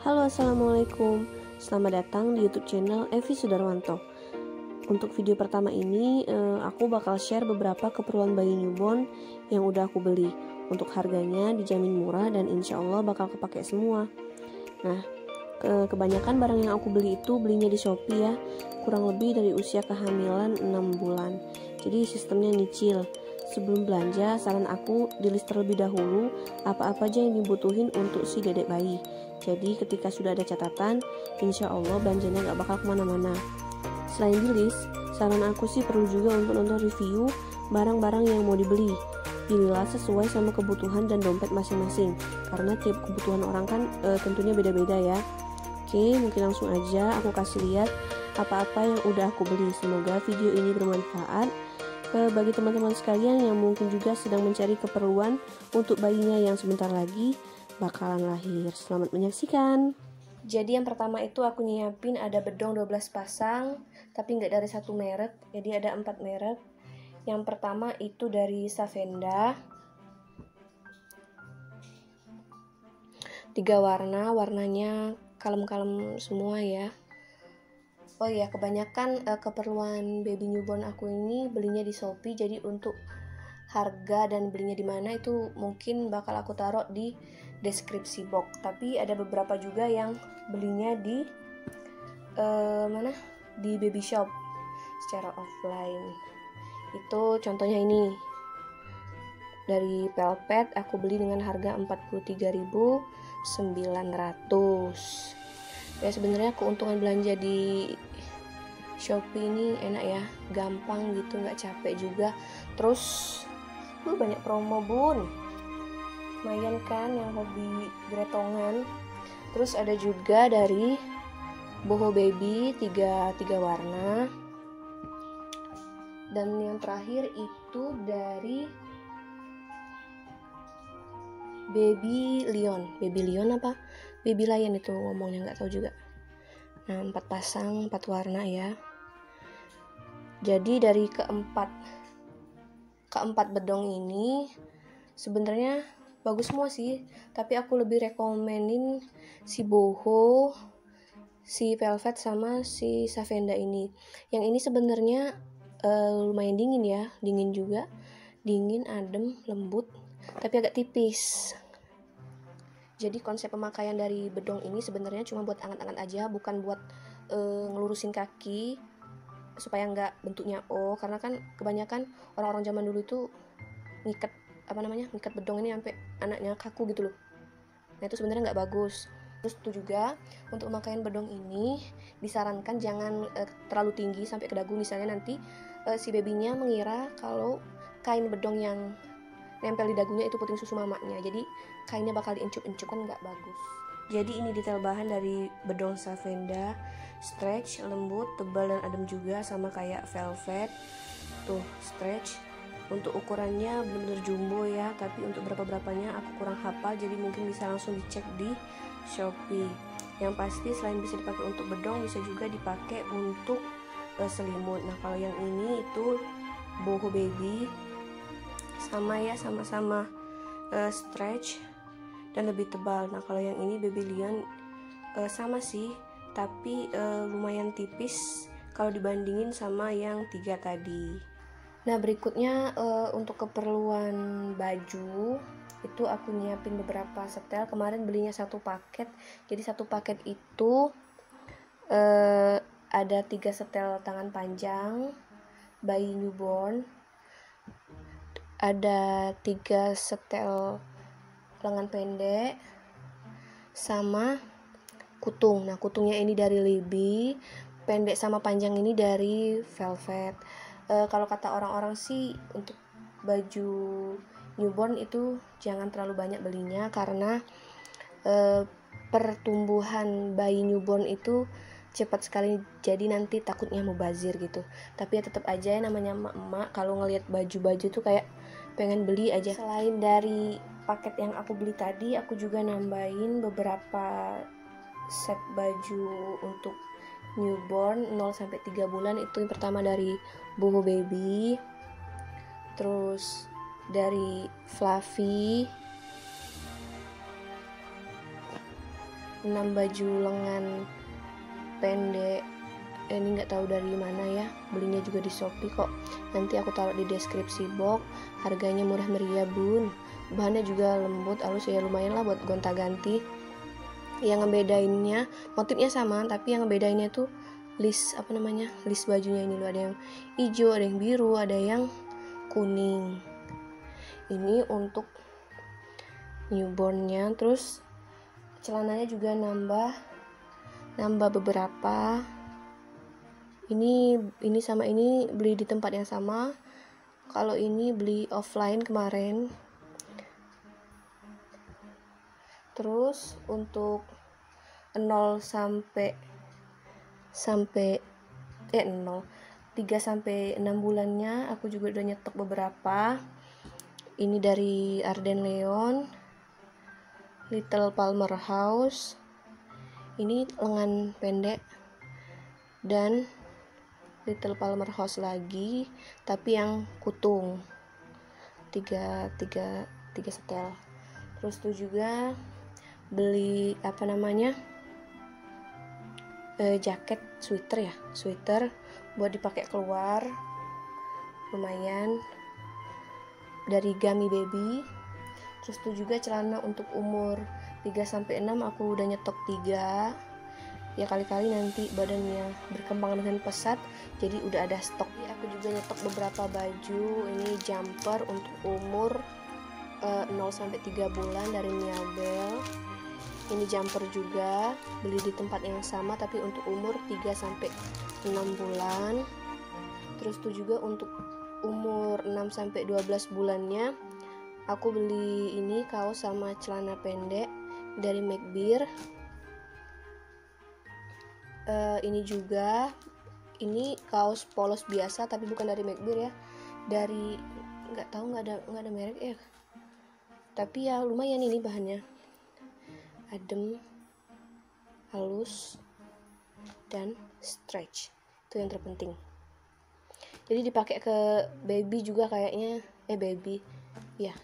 Halo, assalamualaikum. Selamat datang di YouTube channel Evi Sudarwanto. Untuk video pertama ini, aku bakal share beberapa keperluan bayi newborn yang udah aku beli. Untuk harganya dijamin murah dan insya Allah bakal kepake semua. Nah, kebanyakan barang yang aku beli itu belinya di Shopee ya. Kurang lebih dari usia kehamilan 6 bulan. Jadi sistemnya nyicil. Sebelum belanja, saran aku di list terlebih dahulu apa-apa aja yang dibutuhin untuk si dedek bayi. Jadi ketika sudah ada catatan, insya Allah belanjanya gak bakal kemana-mana. Selain di list, saran aku sih perlu juga untuk nonton review barang-barang yang mau dibeli. Pilihlah sesuai sama kebutuhan dan dompet masing-masing, karena tiap kebutuhan orang kan tentunya beda-beda ya. Oke, mungkin langsung aja aku kasih lihat apa-apa yang udah aku beli. Semoga video ini bermanfaat bagi teman-teman sekalian yang mungkin juga sedang mencari keperluan untuk bayinya yang sebentar lagi bakalan lahir. Selamat menyaksikan. Jadi yang pertama itu aku nyiapin ada bedong 12 pasang, tapi nggak dari satu merek, jadi ada 4 merek. Yang pertama itu dari Savenda, 3 warna, warnanya kalem-kalem semua ya. Oh iya, kebanyakan keperluan baby newborn aku ini belinya di Shopee, jadi untuk harga dan belinya di mana itu mungkin bakal aku taruh di deskripsi box. Tapi ada beberapa juga yang belinya di di baby shop secara offline. Itu contohnya ini. Dari Velvet aku beli dengan harga 43.900. Ya sebenarnya keuntungan belanja di Shopee ini enak ya, gampang gitu, nggak capek juga. Terus banyak promo bun, lumayan kan yang hobi gretongan. Terus ada juga dari Boho Baby 3 warna. Dan yang terakhir itu dari Baby Lion apa? Baby Lion itu ngomongnya nggak tahu juga. Nah 4 pasang 4 warna ya. Jadi dari keempat bedong ini sebenarnya bagus semua sih, tapi aku lebih rekomenin si Boho, si Velvet sama si Savenda ini. Yang ini sebenarnya lumayan dingin ya, dingin juga, dingin, adem, lembut, tapi agak tipis. Jadi konsep pemakaian dari bedong ini sebenarnya cuma buat anget-anget aja, bukan buat ngelurusin kaki supaya nggak bentuknya O, karena kan kebanyakan orang-orang zaman dulu itu ngikat bedong ini sampai anaknya kaku gitu loh. Nah itu sebenarnya nggak bagus. Terus itu juga untuk pemakaian bedong ini disarankan jangan terlalu tinggi sampai ke dagu, misalnya nanti si babynya mengira kalau kain bedong yang nempel di dagunya itu puting susu mamanya, jadi kainnya bakal diencup-encup, kan nggak bagus. Jadi ini detail bahan dari bedong Savenda, stretch, lembut, tebal dan adem juga, sama kayak Velvet. Tuh, stretch. Untuk ukurannya benar-benar jumbo ya, tapi untuk berapa-berapanya aku kurang hafal, jadi mungkin bisa langsung dicek di Shopee. Yang pasti selain bisa dipakai untuk bedong, bisa juga dipakai untuk selimut. Nah, kalau yang ini itu Boho Baby, sama-sama stretch dan lebih tebal. Nah kalau yang ini Baby Lion sama sih, tapi lumayan tipis kalau dibandingin sama yang 3 tadi. Nah berikutnya untuk keperluan baju itu aku nyiapin beberapa setel. Kemarin belinya 1 paket, jadi 1 paket itu ada 3 setel tangan panjang bayi newborn, ada 3 setel lengan pendek, sama kutung. Nah kutungnya ini dari Libby, pendek sama panjang ini dari Velvet. Kalau kata orang-orang sih untuk baju newborn itu jangan terlalu banyak belinya, karena pertumbuhan bayi newborn itu cepat sekali, jadi nanti takutnya mubazir gitu. Tapi ya tetap aja ya, namanya emak-emak kalau ngelihat baju-baju tuh kayak pengen beli aja. Selain dari paket yang aku beli tadi, aku juga nambahin beberapa set baju untuk newborn 0-3 bulan. Itu yang pertama dari Boho Baby, terus dari Fluffy, baju lengan pendek. Ini nggak tahu dari mana ya, belinya juga di Shopee kok. Nanti aku taruh di deskripsi box. Harganya murah meriah bun, bahannya juga lembut, halus ya, lumayan lah buat gonta-ganti. Yang ngebedainnya, motifnya sama, tapi yang ngebedainnya tuh list bajunya ini loh. Ada yang hijau, ada yang biru, ada yang kuning. Ini untuk newbornnya. Terus celananya juga nambah beberapa. Ini sama ini beli di tempat yang sama. Kalau ini beli offline kemarin. Terus untuk 0 sampai 3 sampai 6 bulannya aku juga udah nyetok beberapa. Ini dari Arden Leon, Little Palmer House. Ini lengan pendek, dan Little Palmer House lagi, tapi yang kutung, 3 setel. Terus tuh juga beli jaket sweater buat dipakai keluar, lumayan, dari Gummy Baby. Terus tuh juga celana untuk umur 3-6 aku udah nyetok 3. Ya kali-kali nanti badannya berkembang dengan pesat, jadi udah ada stok. Aku juga nyetok beberapa baju. Ini jumper untuk umur 0 sampai 3 bulan dari Miabel. Ini jumper juga beli di tempat yang sama, tapi untuk umur 3 sampai 6 bulan. Terus tuh juga untuk umur 6 sampai 12 bulannya aku beli ini kaos sama celana pendek dari McBeer. Ini kaos polos biasa, tapi bukan dari McBeer ya, dari nggak ada merek ya, tapi ya lumayan. Ini bahannya adem, halus, dan stretch, itu yang terpenting. Jadi dipakai ke baby juga kayaknya,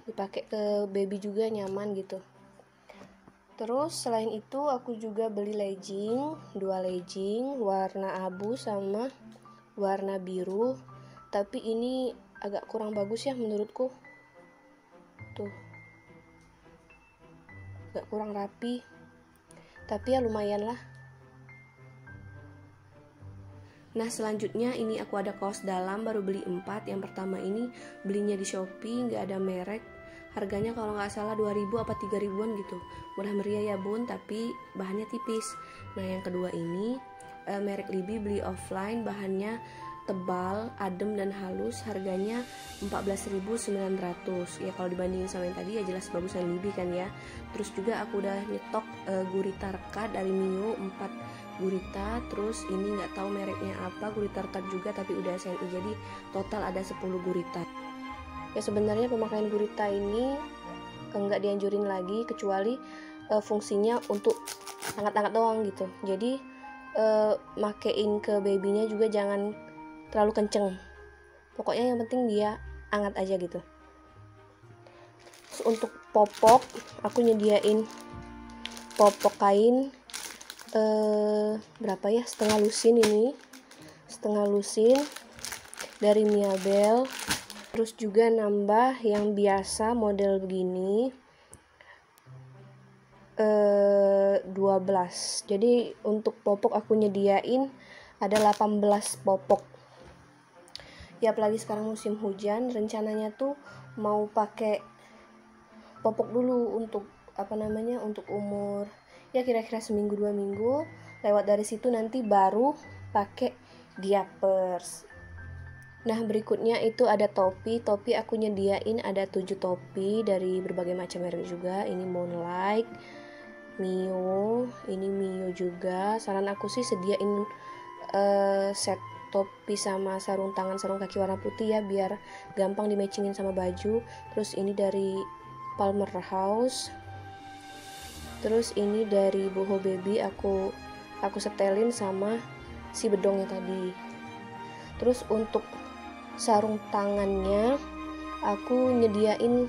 dipakai ke baby juga nyaman gitu. Terus selain itu aku juga beli dua legging warna abu sama warna biru, tapi ini agak kurang bagus ya menurutku, tuh agak kurang rapi, tapi ya lumayan lah. Nah selanjutnya ini aku ada kaos dalam, baru beli 4. Yang pertama ini belinya di Shopee, nggak ada merek. Harganya kalau nggak salah 2.000 apa 3.000-an gitu. Murah meriah ya bun, tapi bahannya tipis. Nah yang kedua ini merek Libby, beli offline, bahannya tebal, adem dan halus. Harganya 14.900. Ya kalau dibandingin sama yang tadi ya jelas bagusan Libby kan ya. Terus juga aku udah nyetok gurita rekat dari Mio 4 gurita. Terus ini nggak tahu mereknya apa, gurita rekat juga tapi udah SNI, jadi total ada 10 gurita. Ya sebenarnya pemakaian gurita ini enggak dianjurin lagi, kecuali fungsinya untuk hangat-hangat doang gitu. Jadi makein ke babynya juga jangan terlalu kenceng, pokoknya yang penting dia hangat aja gitu. Terus untuk popok aku nyediain popok kain berapa ya, setengah lusin dari Miabel. Terus juga nambah yang biasa model begini 12. Jadi untuk popok aku nyediain ada 18 popok. Ya apalagi sekarang musim hujan, rencananya tuh mau pakai popok dulu untuk untuk umur ya kira-kira seminggu 2 minggu. Lewat dari situ nanti baru pakai diapers. Nah berikutnya itu ada topi aku nyediain ada 7 topi dari berbagai macam merek juga. Ini Moonlight, Mio, ini Mio juga. Saran aku sih sediain set topi sama sarung tangan, sarung kaki warna putih ya, biar gampang di-matchingin sama baju. Terus ini dari Palmer House. Terus ini dari Boho Baby aku setelin sama si bedongnya tadi. Terus untuk sarung tangannya aku nyediain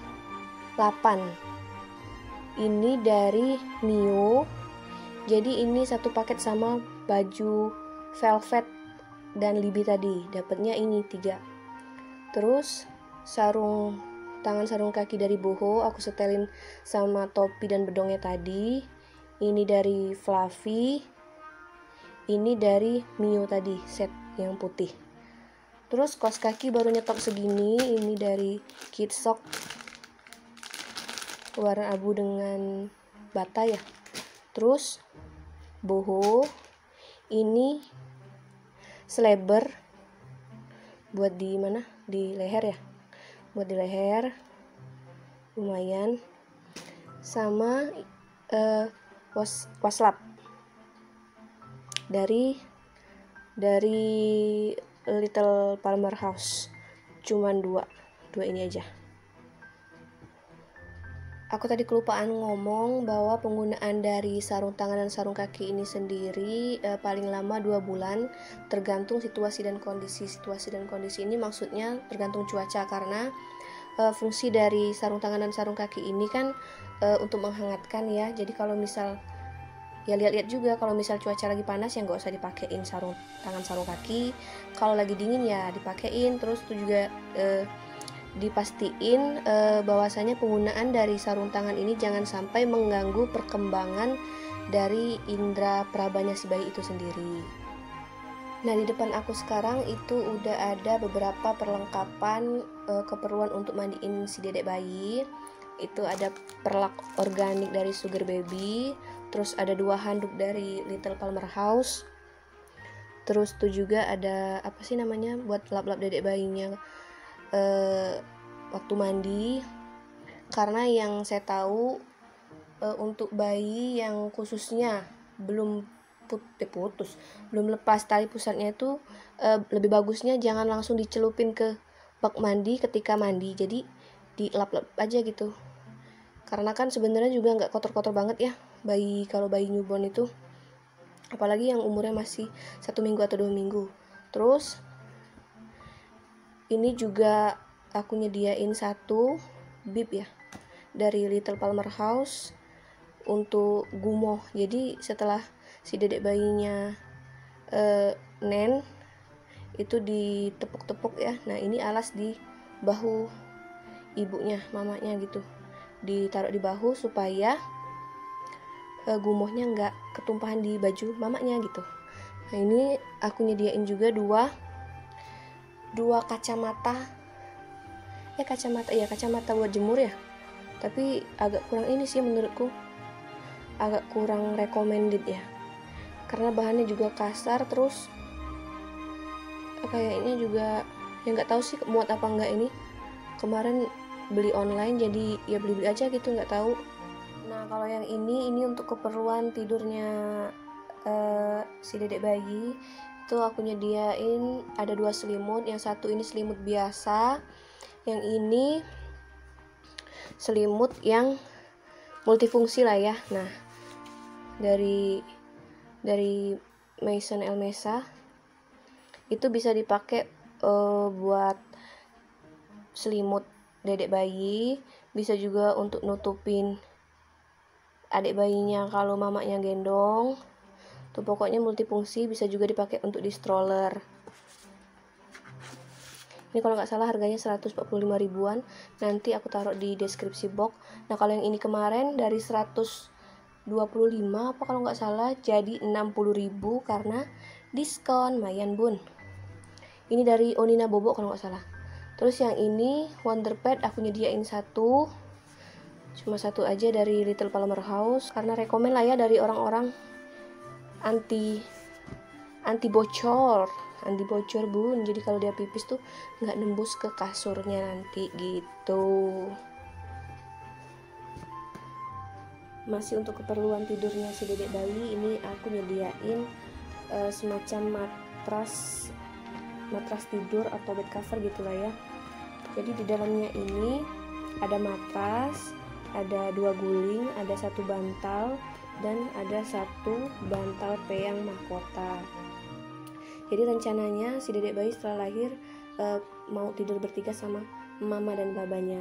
8. Ini dari Mio, Jadi ini satu paket sama baju velvet dan Libby tadi, dapatnya ini 3. Terus sarung tangan, sarung kaki dari Boho aku setelin sama topi dan bedongnya tadi. Ini dari Fluffy, ini dari Mio tadi, set yang putih. Terus kaos kaki baru nyetok segini, ini dari Kidsock warna abu dengan bata ya. Terus Boho ini slabber buat di mana, di leher ya, buat di leher lumayan, sama waslap dari Little Palmer House, cuman dua ini aja. Aku tadi kelupaan ngomong bahwa penggunaan dari sarung tangan dan sarung kaki ini sendiri paling lama 2 bulan, tergantung situasi dan kondisi. Situasi dan kondisi ini maksudnya tergantung cuaca, karena fungsi dari sarung tangan dan sarung kaki ini kan untuk menghangatkan ya. Jadi kalau misal ya lihat-lihat juga, kalau misal cuaca lagi panas ya nggak usah dipakein sarung tangan sarung kaki. Kalau lagi dingin ya dipakein. Terus itu juga dipastiin bahwasanya penggunaan dari sarung tangan ini jangan sampai mengganggu perkembangan dari indera perabanya si bayi itu sendiri. Nah, di depan aku sekarang itu udah ada beberapa perlengkapan keperluan untuk mandiin si dedek bayi. Itu ada perlak organik dari Sugar Baby, terus ada 2 handuk dari Little Palmer House. Terus tuh juga ada apa sih namanya buat lap-lap dedek bayinya waktu mandi, karena yang saya tahu untuk bayi yang khususnya belum lepas tali pusatnya itu lebih bagusnya jangan langsung dicelupin ke bak mandi ketika mandi, jadi dilap-lap aja gitu, karena kan sebenarnya juga nggak kotor-kotor banget ya kalau bayi newborn itu, apalagi yang umurnya masih 1 minggu atau 2 minggu. Terus ini juga aku nyediain 1 bib ya dari Little Palmer House untuk gumoh. Jadi setelah si dedek bayinya nen itu ditepuk-tepuk ya. Nah, ini alas di bahu ibunya, mamanya gitu, ditaruh di bahu supaya gumohnya nggak ketumpahan di baju mamanya gitu. Nah, ini aku nyediain juga dua kacamata buat jemur ya, tapi agak kurang ini sih menurutku, agak kurang recommended ya, karena bahannya juga kasar, terus kayaknya juga ya nggak tahu sih muat apa enggak. Ini kemarin beli online jadi ya beli aja gitu, nggak tahu. Nah, kalau yang ini untuk keperluan tidurnya si dedek bayi itu aku nyediain ada 2 selimut. Yang satu ini selimut biasa, yang ini selimut yang multifungsi lah ya. Nah, dari Maison Elmesa itu bisa dipakai buat selimut dedek bayi, bisa juga untuk nutupin adik bayinya kalau mamanya gendong. Tuh pokoknya multifungsi, bisa juga dipakai untuk di stroller. Ini kalau nggak salah harganya 145 ribuan, nanti aku taruh di deskripsi box. Nah, kalau yang ini kemarin dari 125 apa kalau nggak salah jadi 60 ribu karena diskon, lumayan bun. Ini dari Onina Bobo kalau nggak salah. Terus yang ini Wonderpad aku nyediain 1, cuma 1 aja dari Little Palmer House, karena rekomen lah ya dari orang-orang anti bocor bun, jadi kalau dia pipis tuh nggak nembus ke kasurnya nanti gitu. Masih untuk keperluan tidurnya si dedek bayi, ini aku nyediain semacam matras tidur atau bed cover gitulah ya. Jadi di dalamnya ini ada matras, ada 2 guling, ada 1 bantal, dan ada 1 bantal peyang mahkota. Jadi rencananya si dedek bayi setelah lahir mau tidur bertiga sama mama dan babanya.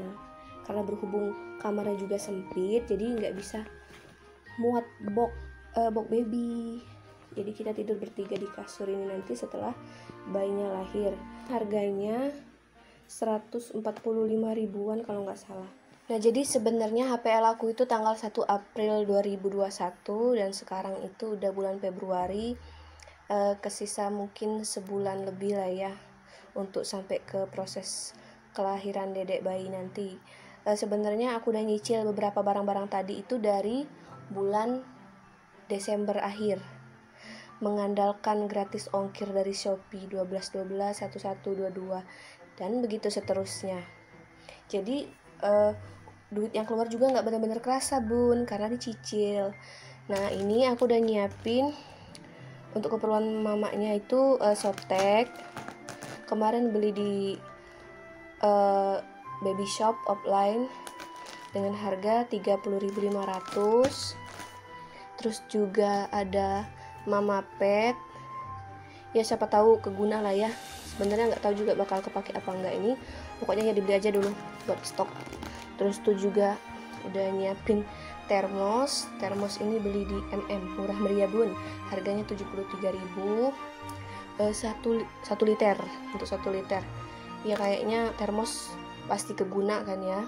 Karena berhubung kamarnya juga sempit, jadi nggak bisa muat box baby. Jadi kita tidur bertiga di kasur ini nanti setelah bayinya lahir. Harganya 145 ribuan kalau nggak salah. Nah, jadi sebenarnya HPL aku itu tanggal 1 April 2021 dan sekarang itu udah bulan Februari. Kesisa mungkin sebulan lebih lah ya untuk sampai ke proses kelahiran dedek bayi nanti. Sebenarnya aku udah nyicil beberapa barang-barang tadi itu dari bulan Desember akhir, mengandalkan gratis ongkir dari Shopee 1212 1122 dan begitu seterusnya. Jadi duit yang keluar juga nggak benar-benar kerasa bun, karena dicicil. Nah, ini aku udah nyiapin untuk keperluan mamanya itu softtek. Kemarin beli di baby shop offline dengan harga 30.500. Terus juga ada mama pet. Ya siapa tahu keguna lah ya. Sebenarnya nggak tahu juga bakal kepake apa enggak ini. Pokoknya ya dibeli aja dulu buat stok. Terus tuh juga udah nyiapin termos. Termos ini beli di MM, murah meriah bun. Harganya 73.000. 1 liter untuk 1 liter. Ya kayaknya termos pasti keguna kan ya.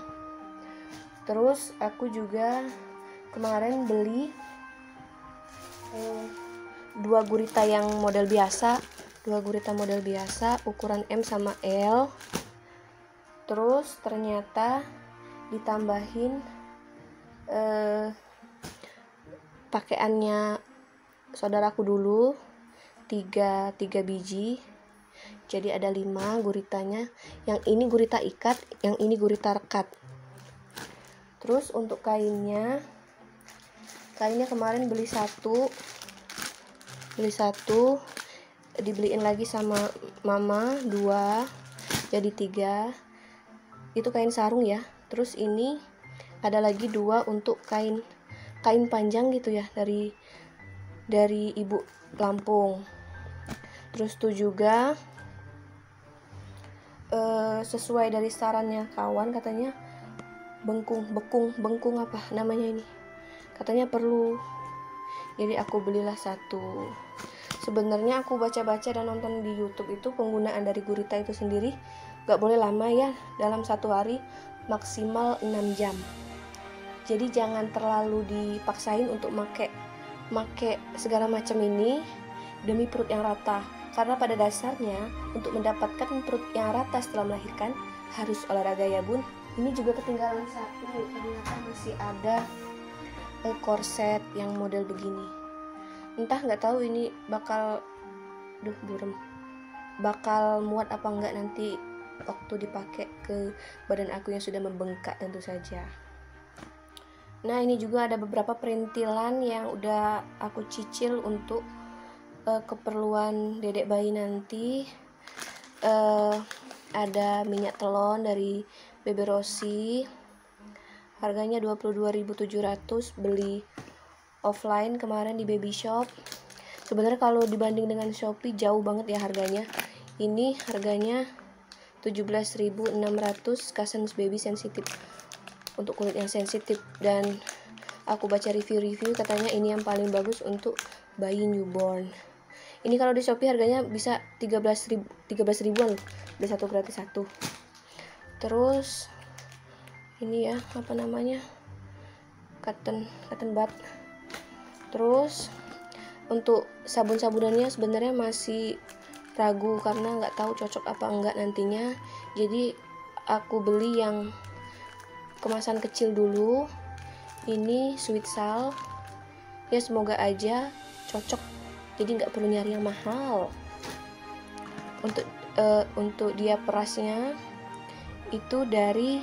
Terus aku juga kemarin beli 2 gurita yang model biasa, 2 gurita model biasa ukuran M sama L. Terus ternyata ditambahin pakaiannya saudaraku dulu 3 biji. Jadi ada 5 guritanya. Yang ini gurita ikat, yang ini gurita rekat. Terus untuk kainnya kemarin beli satu, dibeliin lagi sama mama 2, jadi 3. Itu kain sarung ya. Terus ini ada lagi 2 untuk kain panjang gitu ya, dari ibu Lampung. Terus tuh juga sesuai dari sarannya kawan, katanya bengkung apa namanya ini, katanya perlu. Jadi aku belilah 1. Sebenarnya aku baca-baca dan nonton di YouTube itu penggunaan dari gurita itu sendiri gak boleh lama ya, dalam 1 hari maksimal 6 jam. Jadi jangan terlalu dipaksain untuk make segala macam ini demi perut yang rata. Karena pada dasarnya untuk mendapatkan perut yang rata setelah melahirkan harus olahraga ya bun. Ini juga ketinggalan 1, ternyata masih ada korset yang model begini. Entah nggak tahu ini bakal muat apa enggak nanti waktu dipakai ke badan aku yang sudah membengkak tentu saja. Nah, ini juga ada beberapa perintilan yang udah aku cicil untuk keperluan dedek bayi nanti. Ada minyak telon dari Bebe Rossi, harganya 22.700, beli offline kemarin di baby shop. Sebenarnya kalau dibanding dengan Shopee jauh banget ya harganya. Ini harganya 17.600, Cousins Baby Sensitive, untuk kulit yang sensitif. Dan aku baca review katanya ini yang paling bagus untuk bayi newborn. Ini kalau di Shopee harganya bisa 13 ribuan, beli 1 gratis 1. Terus ini ya, apa namanya, cotton bud. Terus untuk sabun-sabunannya sebenarnya masih ragu karena nggak tahu cocok apa enggak nantinya. Jadi aku beli yang kemasan kecil dulu. Ini Sweet Sal. Ya semoga aja cocok. Jadi nggak perlu nyari yang mahal. Untuk dia perasnya itu dari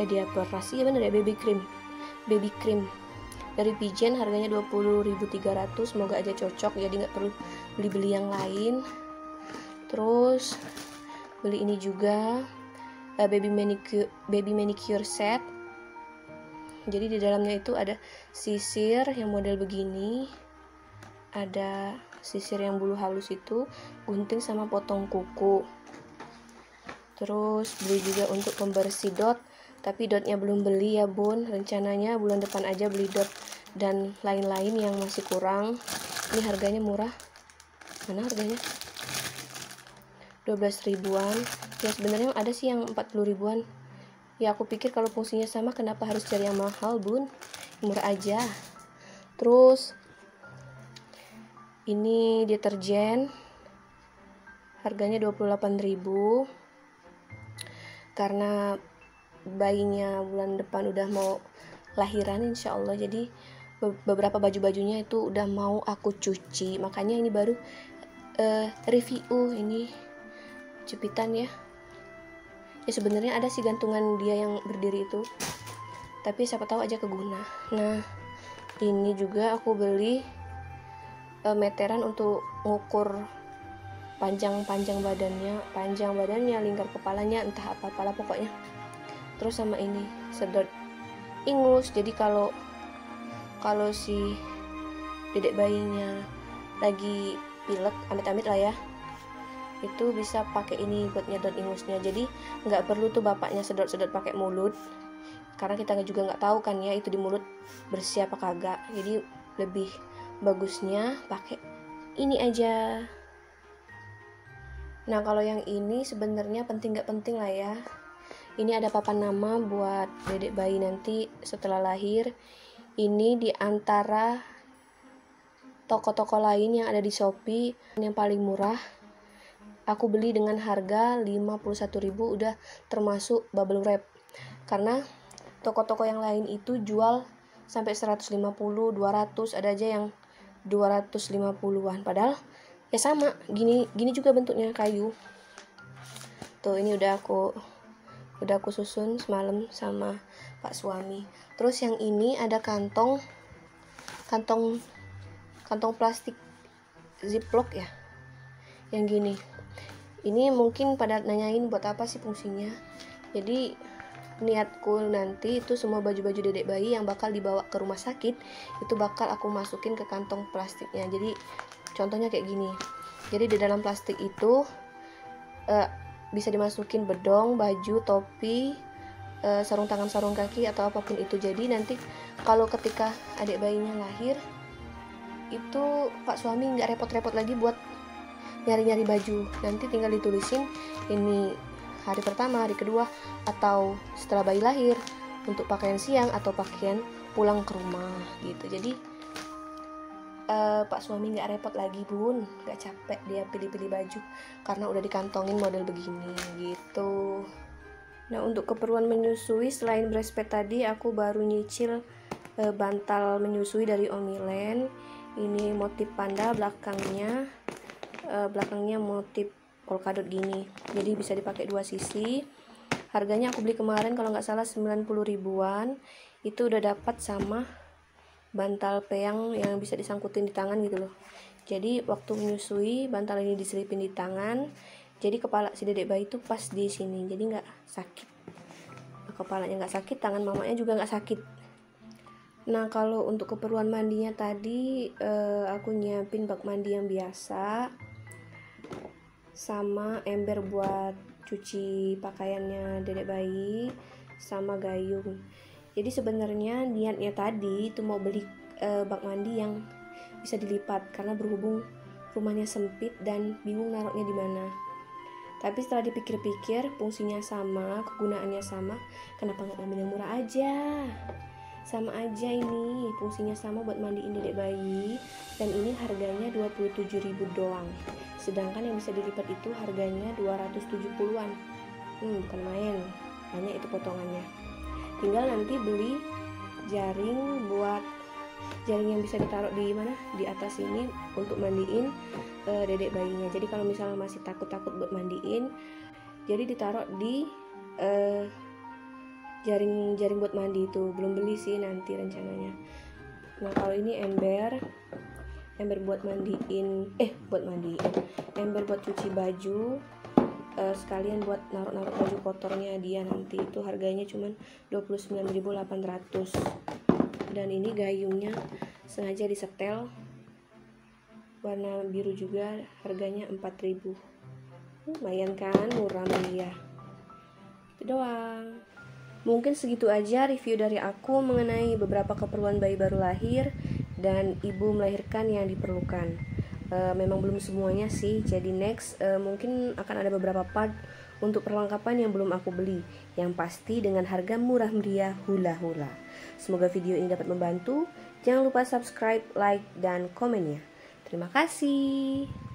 dia peras ya bener ya, baby cream dari Pigeon, harganya 20.300. Semoga aja cocok, jadi nggak perlu beli yang lain. Terus beli ini juga baby manicure set. Jadi di dalamnya itu ada sisir yang model begini, ada sisir yang bulu halus itu, gunting sama potong kuku. Terus beli juga untuk pembersih dot, tapi dotnya belum beli ya bun, rencananya bulan depan aja beli dot dan lain-lain yang masih kurang. Ini harganya murah, mana harganya 12 ribuan ya, sebenarnya ada sih yang 40 ribuan ya. Aku pikir kalau fungsinya sama kenapa harus cari yang mahal bun, murah aja. Terus ini deterjen harganya 28.000 karena bayinya bulan depan udah mau lahiran insya Allah, jadi beberapa baju-bajunya itu udah mau aku cuci, makanya ini baru review. Ini jepitan ya sebenarnya ada sih gantungan dia yang berdiri itu, tapi siapa tahu aja keguna. Nah ini juga aku beli meteran untuk ngukur panjang badannya, lingkar kepalanya, entah apalah pokoknya. Terus sama ini sedot ingus, jadi kalau si dedek bayinya lagi pilek amit-amit lah ya, itu bisa pakai ini buat nyedot ingusnya. Jadi nggak perlu tuh bapaknya sedot-sedot pakai mulut, karena kita juga nggak tahu kan ya itu di mulut bersih apa kagak. Jadi lebih bagusnya pakai ini aja. Nah kalau yang ini sebenarnya penting nggak penting lah ya. Ini ada papan nama buat dedek bayi nanti setelah lahir. Ini di antara toko-toko lain yang ada di Shopee yang paling murah. Aku beli dengan harga 51.000 udah termasuk bubble wrap. Karena toko-toko yang lain itu jual sampai 150, 200, ada aja yang 250-an. Padahal ya sama, gini juga bentuknya, kayu. Tuh ini udah aku susun semalam sama Pak suami. Terus yang ini ada kantong plastik ziplock ya, yang gini. Ini mungkin pada nanyain buat apa sih fungsinya. Jadi niatku nanti itu semua baju-baju dedek bayi yang bakal dibawa ke rumah sakit itu bakal aku masukin ke kantong plastiknya. Jadi contohnya kayak gini. Jadi di dalam plastik itu bisa dimasukin bedong, baju, topi, sarung tangan, sarung kaki, atau apapun itu. Jadi nanti kalau ketika adik bayinya lahir itu Pak suami nggak repot-repot lagi buat nyari-nyari baju. Nanti tinggal ditulisin ini hari pertama, hari kedua, atau setelah bayi lahir untuk pakaian siang atau pakaian pulang ke rumah gitu. Jadi Pak suami nggak repot lagi bun, nggak capek dia pilih-pilih baju karena udah dikantongin model begini gitu. Nah untuk keperluan menyusui selain breastpad tadi, aku baru nyicil bantal menyusui dari Omilen. Ini motif panda, belakangnya motif polkadot gini, jadi bisa dipakai dua sisi. Harganya aku beli kemarin kalau nggak salah 90 ribuan. Itu udah dapat sama bantal peyang yang bisa disangkutin di tangan gitu loh. Jadi waktu menyusui bantal ini diselipin di tangan, jadi kepala si dedek bayi itu pas di sini, jadi nggak sakit. Kepalanya nggak sakit, tangan mamanya juga nggak sakit. Nah kalau untuk keperluan mandinya tadi aku nyiapin bak mandi yang biasa sama ember buat cuci pakaiannya dedek bayi sama gayung. Jadi sebenarnya niatnya tadi itu mau beli bak mandi yang bisa dilipat karena berhubung rumahnya sempit dan bingung naruhnya di mana. Tapi setelah dipikir-pikir fungsinya sama, kegunaannya sama, kenapa nggak ambil yang murah aja? Sama aja ini, fungsinya sama buat mandiin dedek bayi, dan ini harganya 27.000 doang. Sedangkan yang bisa dilipat itu harganya 270-an. Bukan main, banyak itu potongannya. Tinggal nanti beli jaring yang bisa ditaruh di mana, di atas ini untuk mandiin dedek bayinya. Jadi kalau misalnya masih takut-takut buat mandiin, jadi ditaruh di jaring buat mandi itu. Belum beli sih, nanti rencananya. Nah kalau ini ember buat mandiin, ember buat cuci baju, sekalian buat naruh baju kotornya dia nanti. Itu harganya cuman 29.800. Dan ini gayungnya sengaja disetel warna biru juga, harganya 4.000. Lumayan kan, murah meriah. Itu doang. Mungkin segitu aja review dari aku mengenai beberapa keperluan bayi baru lahir dan ibu melahirkan yang diperlukan. Memang belum semuanya sih, jadi next mungkin akan ada beberapa part untuk perlengkapan yang belum aku beli, yang pasti dengan harga murah meriah hula-hula. Semoga video ini dapat membantu. Jangan lupa subscribe, like, dan komennya. Terima kasih.